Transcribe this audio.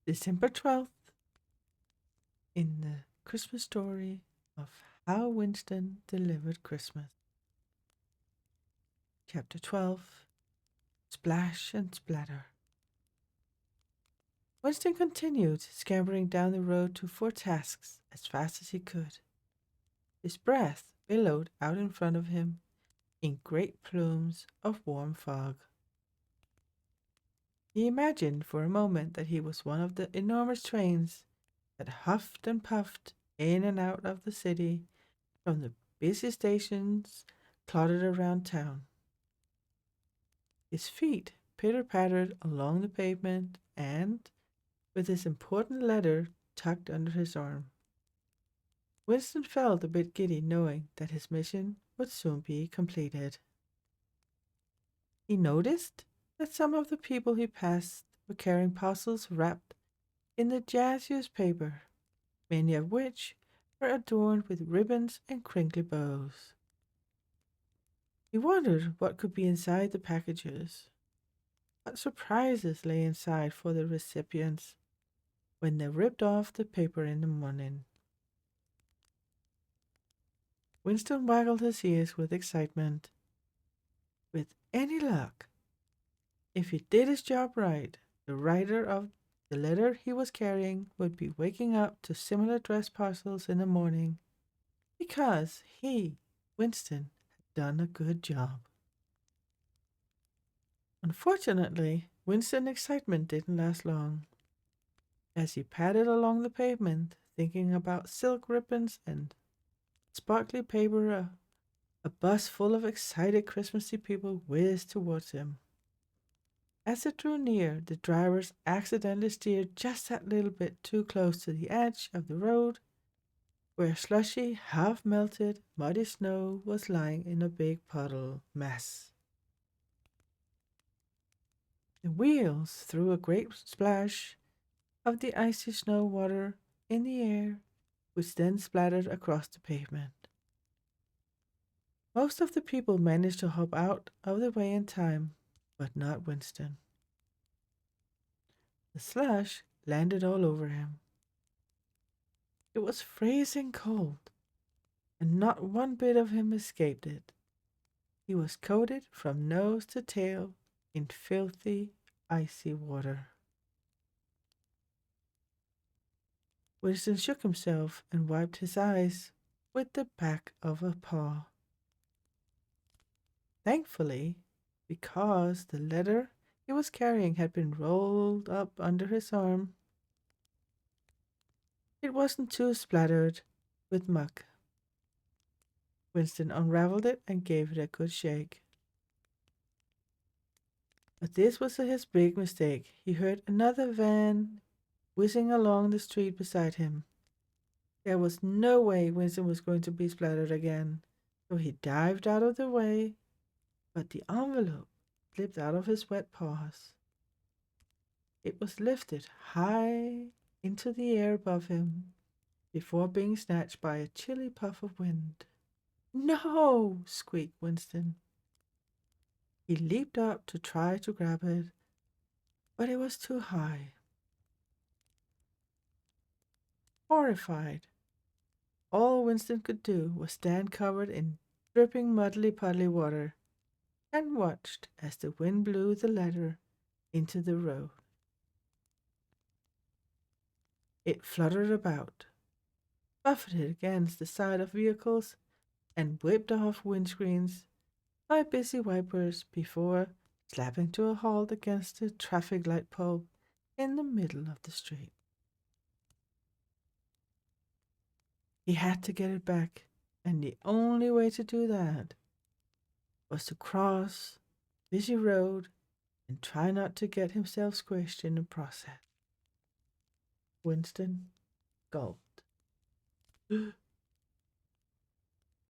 December 12th, in the Christmas story of How Winston Delivered Christmas. Chapter 12, Splash and Splatter. Winston continued scampering down the road to Fort Tasks as fast as he could. His breath billowed out in front of him in great plumes of warm fog. He imagined for a moment that he was one of the enormous trains that huffed and puffed in and out of the city from the busy stations clotted around town. His feet pitter-pattered along the pavement and, with his important letter tucked under his arm, Winston felt a bit giddy knowing that his mission would soon be completed. He noticed that some of the people he passed were carrying parcels wrapped in the jazziest paper, many of which were adorned with ribbons and crinkly bows. He wondered what could be inside the packages. What surprises lay inside for the recipients when they ripped off the paper in the morning. Winston waggled his ears with excitement. With any luck, if he did his job right, the writer of the letter he was carrying would be waking up to similar dress parcels in the morning because he, Winston, had done a good job. Unfortunately, Winston's excitement didn't last long. As he padded along the pavement, thinking about silk ribbons and sparkly paper, a bus full of excited Christmassy people whizzed towards him. As it drew near, the drivers accidentally steered just that little bit too close to the edge of the road, where slushy, half-melted, muddy snow was lying in a big puddle mess. The wheels threw a great splash of the icy snow water in the air, which then splattered across the pavement. Most of the people managed to hop out of the way in time, but not Winston. The slush landed all over him. It was freezing cold, and not one bit of him escaped it. He was coated from nose to tail in filthy, icy water. Winston shook himself and wiped his eyes with the back of a paw. Thankfully, because the letter he was carrying had been rolled up under his arm, it wasn't too splattered with muck. Winston unraveled it and gave it a good shake. But this was his big mistake. He heard another van whizzing along the street beside him. There was no way Winston was going to be splattered again, so he dived out of the way, but the envelope slipped out of his wet paws. It was lifted high into the air above him before being snatched by a chilly puff of wind. "No!" squeaked Winston. He leaped up to try to grab it, but it was too high. Horrified, all Winston could do was stand covered in dripping muddly-puddly water and watched as the wind blew the letter into the road. It fluttered about, buffeted against the side of vehicles, and whipped off windscreens by busy wipers before slapping to a halt against a traffic light pole in the middle of the street. He had to get it back, and the only way to do that was to cross the busy road and try not to get himself squished in the process. Winston gulped.